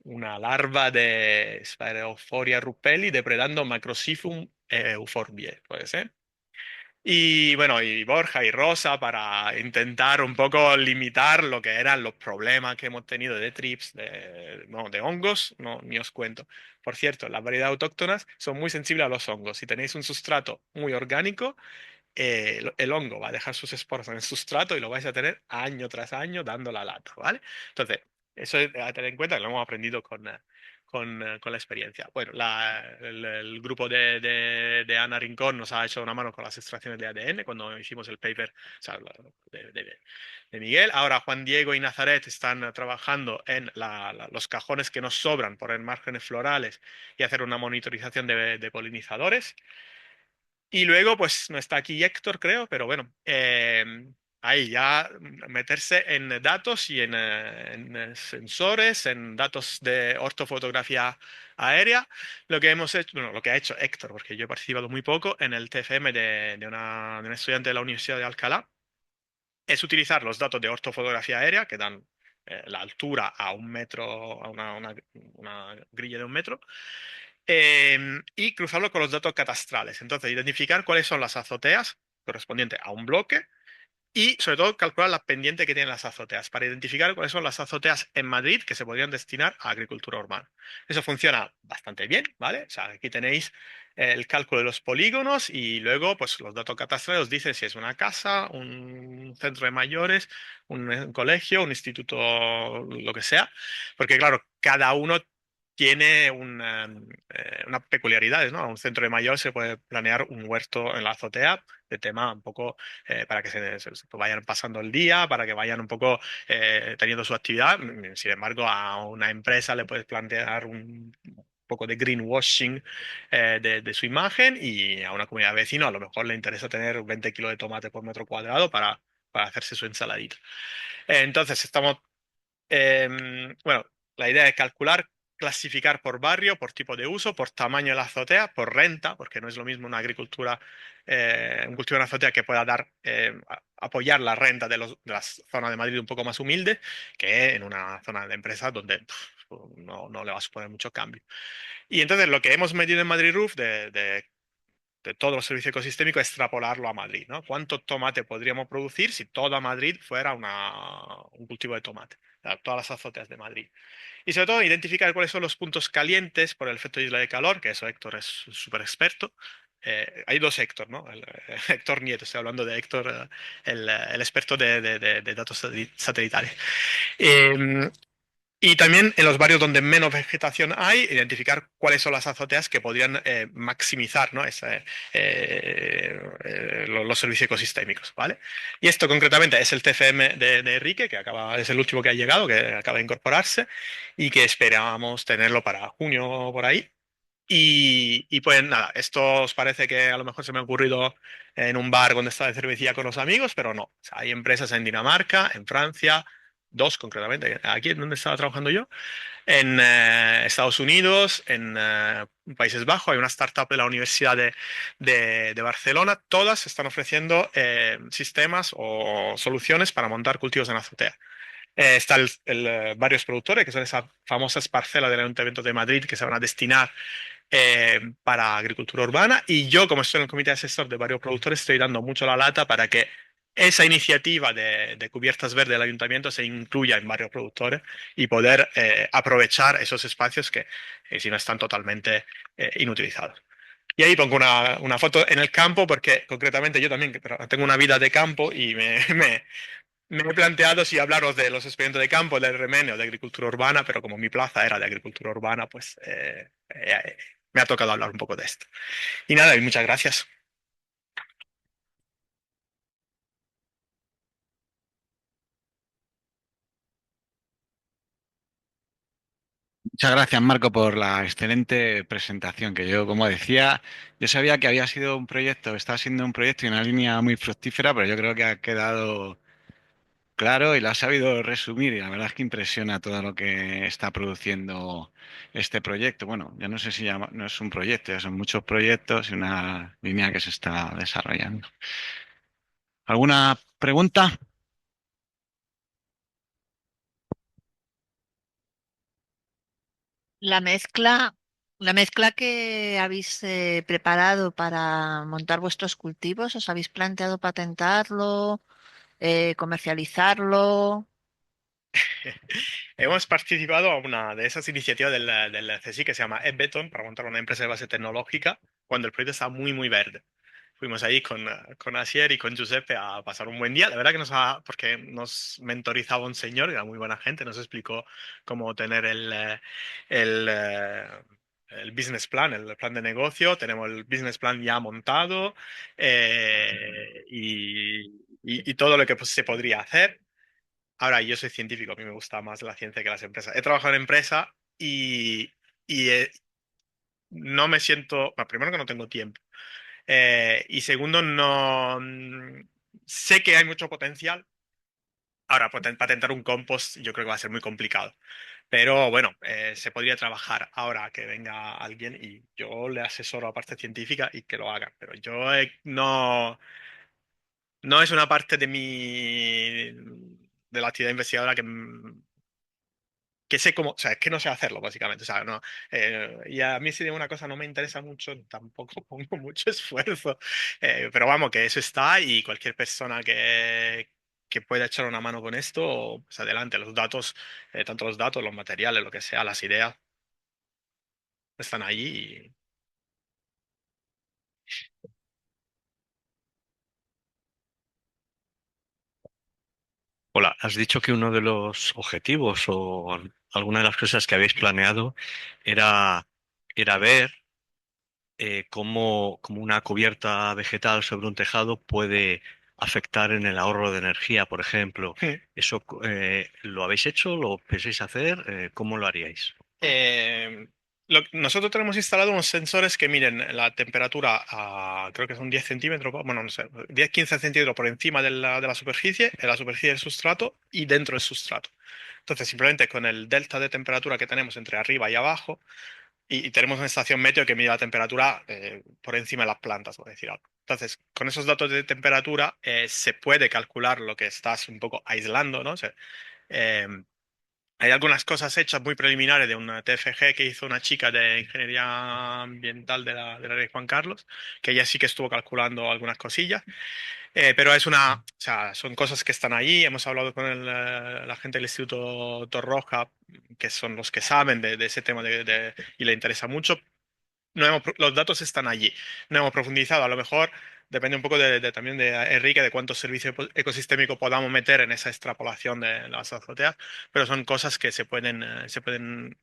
una larva de Sphaerophoria rupelli depredando Macrosiphum euphorbiae, puede ser. Y bueno, y Borja y Rosa para intentar un poco limitar lo que eran los problemas que hemos tenido de trips, no, de hongos, no, ni os cuento. Por cierto, las variedades autóctonas son muy sensibles a los hongos. Si tenéis un sustrato muy orgánico, el hongo va a dejar sus esporas en el sustrato y lo vais a tener año tras año dando la lata, ¿vale? Entonces, eso es a tener en cuenta que lo hemos aprendido con la experiencia. Bueno, el grupo de Ana Rincón nos ha hecho una mano con las extracciones de ADN cuando hicimos el paper, o sea, de Miguel. Ahora Juan Diego y Nazaret están trabajando en los cajones que nos sobran por en márgenes florales y hacer una monitorización de polinizadores. Y luego, pues no está aquí Héctor, creo, pero bueno, ahí ya meterse en datos y en sensores, en datos de ortofotografía aérea. Lo que hemos hecho, bueno, lo que ha hecho Héctor, porque yo he participado muy poco en el TFM de un estudiante de la Universidad de Alcalá, es utilizar los datos de ortofotografía aérea que dan la altura a un metro, a una grilla de un metro y cruzarlo con los datos catastrales. Entonces, identificar cuáles son las azoteas correspondientes a un bloque y, sobre todo, calcular las pendientes que tienen las azoteas para identificar cuáles son las azoteas en Madrid que se podrían destinar a agricultura urbana. Eso funciona bastante bien, ¿vale? O sea, aquí tenéis el cálculo de los polígonos y luego, pues, los datos catastrales os dicen si es una casa, un centro de mayores, un colegio, un instituto, lo que sea, porque, claro, cada uno tiene unas peculiaridades, ¿no? A un centro de mayor se puede planear un huerto en la azotea de tema un poco para que se vayan pasando el día, para que vayan un poco teniendo su actividad. Sin embargo, a una empresa le puedes plantear un poco de greenwashing de su imagen y a una comunidad de vecinos a lo mejor le interesa tener 20 kilos de tomate por metro cuadrado para hacerse su ensaladita. Entonces, estamos bueno, la idea es calcular, clasificar por barrio, por tipo de uso, por tamaño de la azotea, por renta, porque no es lo mismo una agricultura, un cultivo en azotea que pueda dar, apoyar la renta de las zonas de Madrid un poco más humildes que en una zona de empresa donde no le va a suponer mucho cambio. Y entonces lo que hemos medido en Madrid Roof de todos los servicios ecosistémicos, extrapolarlo a Madrid, ¿no? ¿Cuánto tomate podríamos producir si toda Madrid fuera un cultivo de tomate? O sea, todas las azoteas de Madrid. Y sobre todo, identificar cuáles son los puntos calientes por el efecto de isla de calor, que eso Héctor es súper experto. Hay dos Héctor, ¿no? Héctor Nieto, estoy hablando de Héctor, el experto de datos satelitales. Eh, y también en los barrios donde menos vegetación hay, identificar cuáles son las azoteas que podrían maximizar, ¿no? Los servicios ecosistémicos, ¿vale? Y esto concretamente es el TFM de Enrique, es el último que ha llegado, que acaba de incorporarse y que esperamos tenerlo para junio por ahí. Y pues nada, esto os parece que a lo mejor se me ha ocurrido en un bar donde estaba de cervecía con los amigos, pero no. O sea, hay empresas en Dinamarca, en Francia, dos concretamente, aquí en donde estaba trabajando yo, en Estados Unidos, en Países Bajos, hay una startup de la Universidad de Barcelona, todas están ofreciendo sistemas o soluciones para montar cultivos en azotea. Está varios productores, que son esas famosas parcelas del Ayuntamiento de Madrid que se van a destinar para agricultura urbana. Y yo, como estoy en el comité asesor de varios productores, estoy dando mucho la lata para que esa iniciativa de cubiertas verdes del ayuntamiento se incluya en varios productores y poder aprovechar esos espacios que si no están totalmente inutilizados. Y ahí pongo una foto en el campo porque concretamente yo también tengo una vida de campo y me he planteado si hablaros de los expedientes de campo, del remenio, de agricultura urbana, pero como mi plaza era de agricultura urbana, pues me ha tocado hablar un poco de esto. Y nada, y muchas gracias. Muchas gracias, Marco, por la excelente presentación, que yo, como decía, yo sabía que había sido un proyecto, estaba siendo un proyecto y una línea muy fructífera, pero yo creo que ha quedado claro y lo has sabido resumir y la verdad es que impresiona todo lo que está produciendo este proyecto. Bueno, ya no sé si no es un proyecto, ya son muchos proyectos y una línea que se está desarrollando. ¿Alguna pregunta? La mezcla, la mezcla que habéis preparado para montar vuestros cultivos, ¿os habéis planteado patentarlo, comercializarlo? Hemos participado a una de esas iniciativas del CSIC que se llama Edbeton para montar una empresa de base tecnológica cuando el proyecto estaba muy, muy verde. Fuimos ahí con Asier y con Giuseppe a pasar un buen día. La verdad que porque nos mentorizaba un señor, era muy buena gente, nos explicó cómo tener el, eh, el business plan, el plan de negocio. Tenemos el business plan ya montado y todo lo que pues, se podría hacer. Ahora, yo soy científico, a mí me gusta más la ciencia que las empresas. He trabajado en empresa y no me siento, bueno, primero que no tengo tiempo y segundo, no sé que hay mucho potencial. Ahora, patentar un compost yo creo que va a ser muy complicado. Pero bueno, se podría trabajar ahora que venga alguien y yo le asesoro a parte científica y que lo haga. Pero yo no es una parte de la actividad investigadora que sé cómo, o sea, es que no sé hacerlo, básicamente. O sea, no, y a mí si de una cosa no me interesa mucho, tampoco pongo mucho esfuerzo. Pero vamos, que eso está y cualquier persona que pueda echar una mano con esto, pues adelante. Los datos, tanto los datos, los materiales, lo que sea, las ideas, están allí. Hola, has dicho que uno de los objetivos o alguna de las cosas que habéis planeado era, era ver cómo una cubierta vegetal sobre un tejado puede afectar en el ahorro de energía, por ejemplo. Y, ¿Eso lo habéis hecho? ¿Lo pensáis hacer? ¿Cómo lo haríais? Eh, nosotros tenemos instalado unos sensores que miden la temperatura a, creo que son 10 centímetros, bueno, no sé, 10-15 centímetros por encima de la superficie, en la superficie del sustrato y dentro del sustrato. Entonces, simplemente con el delta de temperatura que tenemos entre arriba y abajo, y tenemos una estación meteo que mide la temperatura por encima de las plantas, por decir algo. Entonces, con esos datos de temperatura se puede calcular lo que estás un poco aislando, ¿no? Eh, hay algunas cosas hechas muy preliminares de una TFG que hizo una chica de ingeniería ambiental de la Rey Juan Carlos, que ella sí que estuvo calculando algunas cosillas, pero o sea, son cosas que están ahí. Hemos hablado con la gente del Instituto Torroja, que son los que saben de ese tema y le interesa mucho. Los datos están allí. No hemos profundizado. A lo mejor depende un poco también de Enrique, de cuántos servicios ecosistémicos podamos meter en esa extrapolación de las azoteas, pero son cosas que se pueden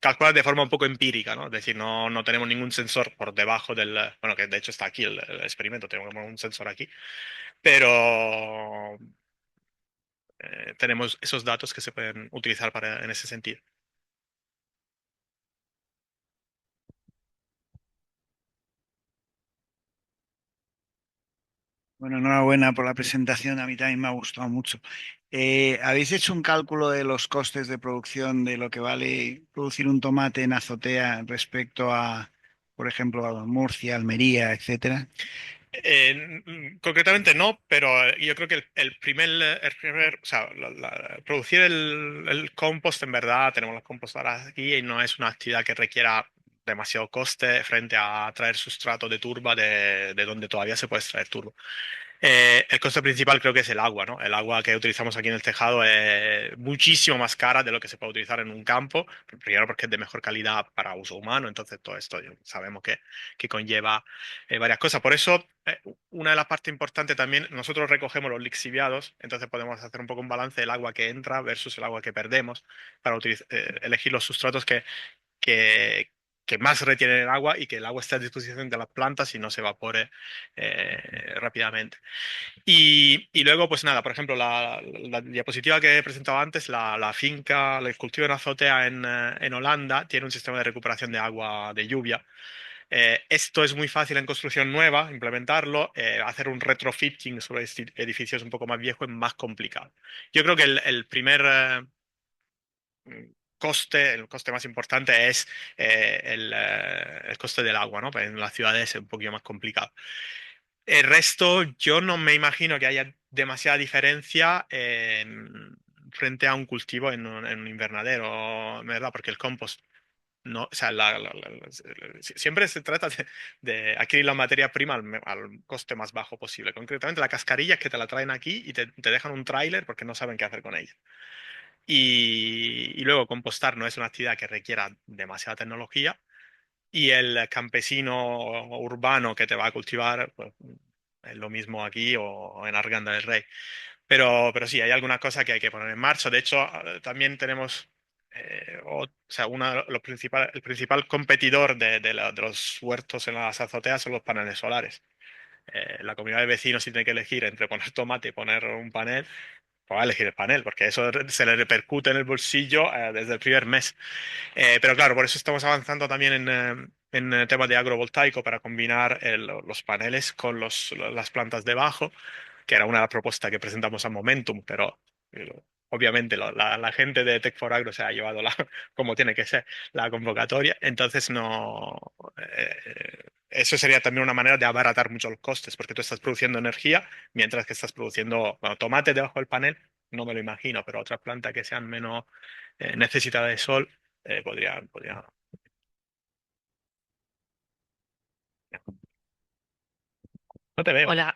calcular de forma un poco empírica, ¿no? Es decir, no tenemos ningún sensor por debajo bueno, que de hecho está aquí el experimento, tenemos un sensor aquí, pero tenemos esos datos que se pueden utilizar en ese sentido. Bueno, enhorabuena por la presentación, a mí también me ha gustado mucho. ¿Habéis hecho un cálculo de los costes de producción de lo que vale producir un tomate en azotea respecto a, por ejemplo, a Murcia, Almería, etcétera? Concretamente no, pero yo creo que o sea, producir el compost en verdad, tenemos las compostadoras aquí y no es una actividad que requiera demasiado coste frente a traer sustrato de turba de donde todavía se puede extraer turbo. El coste principal creo que es el agua, ¿no? El agua que utilizamos aquí en el tejado es muchísimo más cara de lo que se puede utilizar en un campo, primero porque es de mejor calidad para uso humano, entonces todo esto sabemos que conlleva varias cosas. Por eso, una de las partes importantes también, nosotros recogemos los lixiviados, entonces podemos hacer un poco un balance del agua que entra versus el agua que perdemos para elegir los sustratos que, que más retienen el agua y que el agua esté a disposición de las plantas y no se evapore rápidamente. Y luego, pues nada, por ejemplo, la diapositiva que he presentado antes, la finca, el cultivo en azotea en Holanda, tiene un sistema de recuperación de agua de lluvia. Esto es muy fácil en construcción nueva, implementarlo. Hacer un retrofitting sobre edificios un poco más viejos es más complicado. Yo creo que el primer el coste más importante es el coste del agua, ¿no? En las ciudades es un poquito más complicado. El resto, yo no me imagino que haya demasiada diferencia frente a un cultivo en un invernadero, ¿verdad? Porque el compost, no, o sea, siempre se trata de adquirir la materia prima al coste más bajo posible. Concretamente, la cascarilla es que te la traen aquí y te dejan un tráiler porque no saben qué hacer con ella. Y luego compostar no es una actividad que requiera demasiada tecnología. Y el campesino urbano que te va a cultivar, pues, es lo mismo aquí o en Arganda del Rey. Pero sí, hay algunas cosas que hay que poner en marcha. De hecho, también tenemos, o sea, el principal competidor de los huertos en las azoteas son los paneles solares. La comunidad de vecinos, si tiene que elegir entre poner tomate y poner un panel, pues va a elegir el panel, porque eso se le repercute en el bolsillo desde el primer mes. Pero claro, por eso estamos avanzando también en temas de agrovoltaico para combinar los paneles con las plantas debajo, que era una propuesta que presentamos a Momentum, pero eh, obviamente la gente de Tech for Agro se ha llevado como tiene que ser la convocatoria, entonces no. Eso sería también una manera de abaratar mucho los costes, porque tú estás produciendo energía mientras que estás produciendo, bueno, tomate debajo del panel, no me lo imagino, pero otras plantas que sean menos necesitadas de sol podría. No te veo. Hola,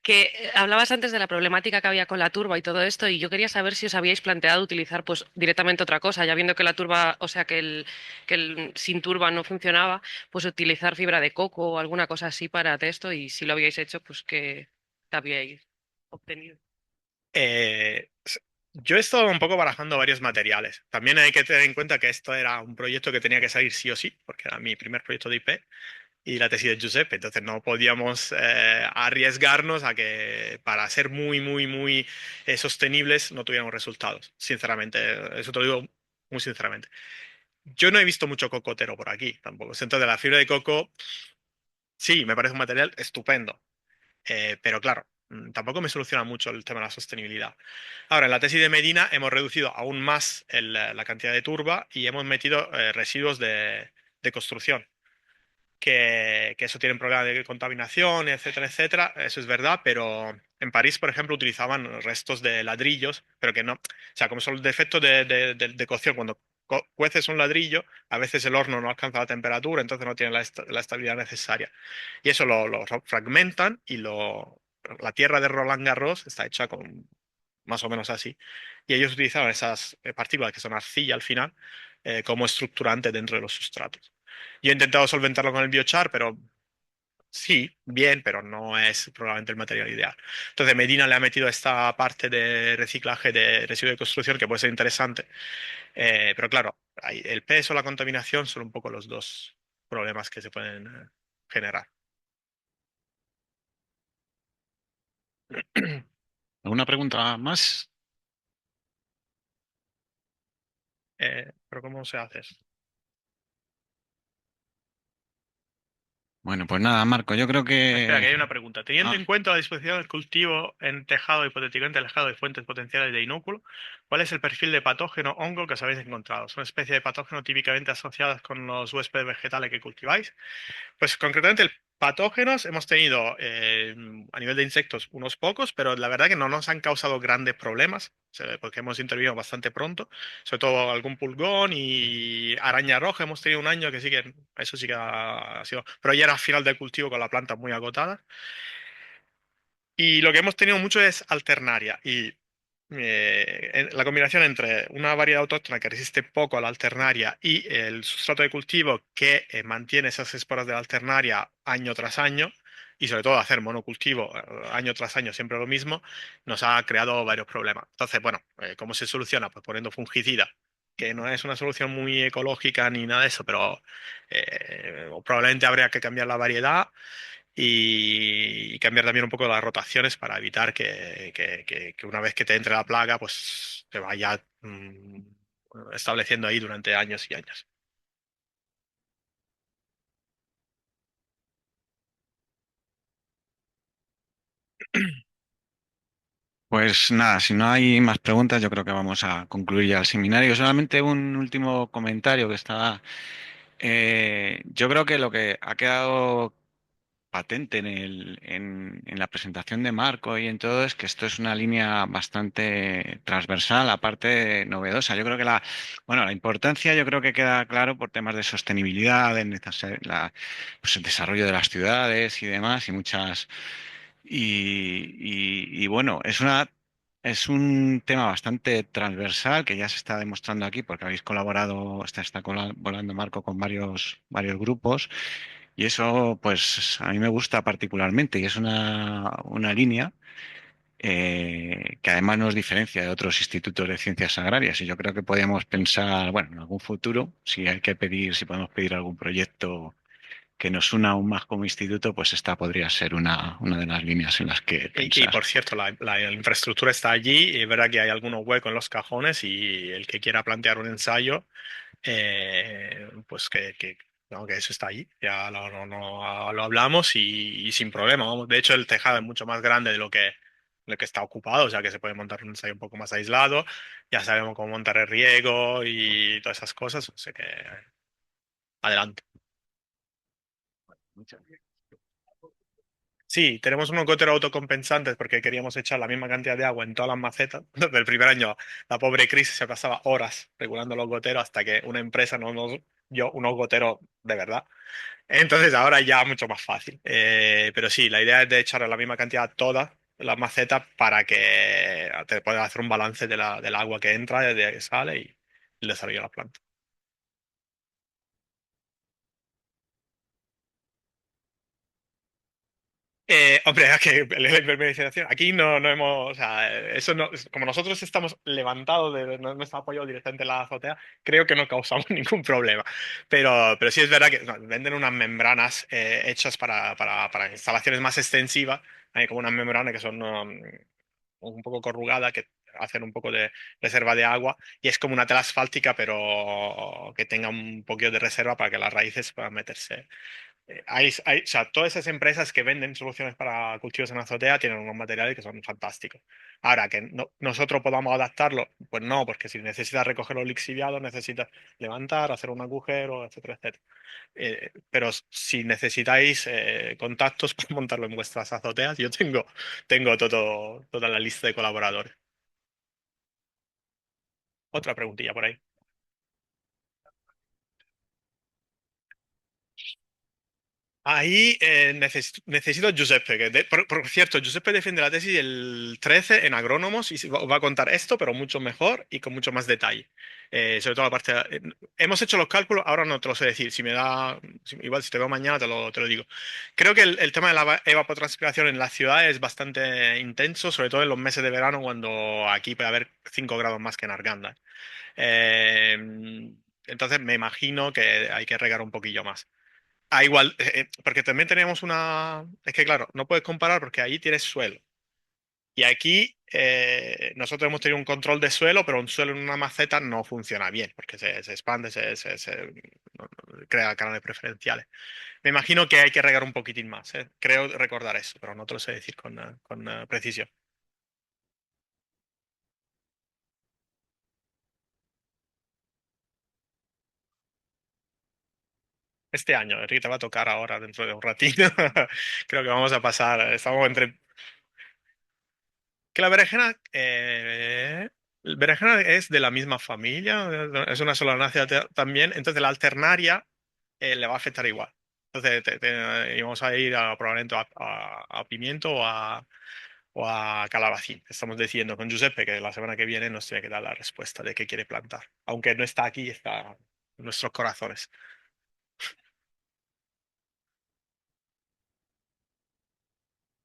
que hablabas antes de la problemática que había con la turba y todo esto, y yo quería saber si os habíais planteado utilizar pues directamente otra cosa, ya viendo que la turba, o sea, que el sin turba no funcionaba, pues utilizar fibra de coco o alguna cosa así para esto, y si lo habíais hecho, pues que habíais obtenido. Yo he estado un poco barajando varios materiales. También hay que tener en cuenta que esto era un proyecto que tenía que salir sí o sí, porque era mi primer proyecto de IP y la tesis de Giuseppe. Entonces no podíamos arriesgarnos a que para ser muy, muy, muy sostenibles no tuviéramos resultados. Sinceramente, eso te lo digo muy sinceramente. Yo no he visto mucho cocotero por aquí tampoco. Entonces la fibra de coco, sí, me parece un material estupendo. Pero claro, tampoco me soluciona mucho el tema de la sostenibilidad. Ahora, en la tesis de Medina hemos reducido aún más la cantidad de turba y hemos metido residuos de construcción. Que eso tiene problemas de contaminación, etcétera, etcétera. Eso es verdad, pero en París, por ejemplo, utilizaban restos de ladrillos, pero que no. O sea, como son los defectos de cocción, cuando cueces un ladrillo, a veces el horno no alcanza la temperatura, entonces no tiene la estabilidad necesaria. Y eso lo fragmentan y la tierra de Roland Garros está hecha con más o menos así. Y ellos utilizaban esas partículas que son arcilla al final como estructurante dentro de los sustratos. Yo he intentado solventarlo con el biochar, pero sí, bien, pero no es probablemente el material ideal. Entonces Medina le ha metido esta parte de reciclaje de residuos de construcción que puede ser interesante. Pero claro, el peso, la contaminación son un poco los dos problemas que se pueden generar. ¿Alguna pregunta más? Pero ¿cómo se hace eso? Bueno, pues nada, Marco, yo creo Espera, que que... hay una pregunta. Teniendo Ah, en cuenta la disposición del cultivo en tejado hipotéticamente alejado de fuentes potenciales de inúculo, ¿cuál es el perfil de patógeno hongo que os habéis encontrado? ¿Son especies de patógeno típicamente asociadas con los huéspedes vegetales que cultiváis? Pues concretamente Patógenos hemos tenido a nivel de insectos unos pocos, pero la verdad que no nos han causado grandes problemas, o sea, porque hemos intervenido bastante pronto, sobre todo algún pulgón y araña roja hemos tenido un año que sí que eso sí que ha sido, pero ya era final del cultivo con la planta muy agotada. Y lo que hemos tenido mucho es alternaria y la combinación entre una variedad autóctona que resiste poco a la alternaria y el sustrato de cultivo que mantiene esas esporas de la alternaria año tras año y sobre todo hacer monocultivo año tras año siempre lo mismo, nos ha creado varios problemas. Entonces, bueno, ¿cómo se soluciona? Pues poniendo fungicida, que no es una solución muy ecológica ni nada de eso, pero probablemente habría que cambiar la variedad y cambiar también un poco las rotaciones para evitar que una vez que te entre la plaga, pues te vaya estableciendo ahí durante años y años. Pues nada, si no hay más preguntas, yo creo que vamos a concluir ya el seminario. Solamente un último comentario que estaba. Yo creo que lo que ha quedado patente en la presentación de Marco y en todo es que esto es una línea bastante transversal, aparte novedosa. Yo creo que bueno, la importancia yo creo que queda claro por temas de sostenibilidad, pues el desarrollo de las ciudades y demás y muchas bueno, es un tema bastante transversal que ya se está demostrando aquí porque habéis colaborado, está colaborando Marco con varios grupos y eso pues a mí me gusta particularmente y es una línea que además nos diferencia de otros institutos de ciencias agrarias y yo creo que podríamos pensar, bueno, en algún futuro, si podemos pedir algún proyecto que nos una aún más como instituto, pues esta podría ser una de las líneas en las que Y, pensar. por cierto, la infraestructura está allí, y es verdad que hay algunos huecos en los cajones y el que quiera plantear un ensayo, pues no, que eso está allí, ya lo hablamos y sin problema, vamos. De hecho, el tejado es mucho más grande de lo que está ocupado, o sea que se puede montar un ensayo un poco más aislado, ya sabemos cómo montar el riego y todas esas cosas, o sea que adelante. Muchas gracias. Sí, tenemos unos goteros autocompensantes porque queríamos echar la misma cantidad de agua en todas las macetas. Desde el primer año, la pobre Cris se pasaba horas regulando los goteros hasta que una empresa nos dio unos goteros de verdad. Entonces ahora ya mucho más fácil. Pero sí, la idea es de echar la misma cantidad a todas las macetas para que te puedas hacer un balance del agua que entra, de que sale y el desarrollo de la planta. Hombre, es que la hipermedicación, aquí no hemos, o sea, eso no, como nosotros estamos levantados, no está apoyado directamente en la azotea, creo que no causamos ningún problema. Pero sí es verdad que no, venden unas membranas hechas para instalaciones más extensivas, hay como unas membranas que son un poco corrugadas, que hacen un poco de reserva de agua, y es como una tela asfáltica, pero que tenga un poquito de reserva para que las raíces puedan meterse. O sea, todas esas empresas que venden soluciones para cultivos en azotea tienen unos materiales que son fantásticos. Ahora, que nosotros podamos adaptarlo, pues no, porque si necesitas recoger los lixiviados, necesitas levantar, hacer un agujero, etcétera, etcétera. Pero si necesitáis contactos para montarlo en vuestras azoteas, yo tengo toda la lista de colaboradores. Otra preguntilla por ahí. Ahí necesito a Giuseppe. Por cierto, Giuseppe defiende la tesis del 13 en agrónomos y os va a contar esto, pero mucho mejor y con mucho más detalle. Sobre todo la parte. Hemos hecho los cálculos, ahora no te lo sé decir. Igual si te veo mañana te lo digo. Creo que el tema de la evapotranspiración en la ciudad es bastante intenso, sobre todo en los meses de verano, cuando aquí puede haber 5 grados más que en Arganda. Eh, entonces me imagino que hay que regar un poquillo más. Ah, igual, porque también tenemos una. Es que claro, no puedes comparar porque ahí tienes suelo. Y aquí nosotros hemos tenido un control de suelo, pero un suelo en una maceta no funciona bien, porque se expande, crea canales preferenciales. Me imagino que hay que regar un poquitín más, ¿eh? Creo recordar eso, pero no te lo sé decir con precisión. este año. Enrique, te va a tocar ahora dentro de un ratito. Creo que vamos a pasar. Estamos entre. Que la berenjena es de la misma familia, es una solanácea también. Entonces la alternaria le va a afectar igual. Entonces íbamos a ir probablemente a pimiento o a calabacín. Estamos decidiendo con Giuseppe que la semana que viene nos tiene que dar la respuesta de qué quiere plantar. Aunque no está aquí, está en nuestros corazones.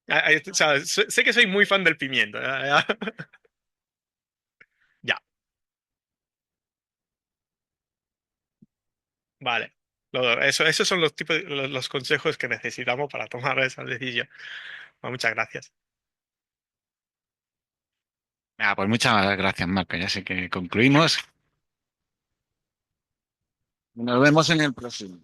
O sea, sé que soy muy fan del pimiento. Ya. Ya, vale. Esos son los tipos, los consejos que necesitamos para tomar esa decisión. Bueno, muchas gracias. Pues muchas gracias, Marco. Ya sé que concluimos. Nos vemos en el próximo.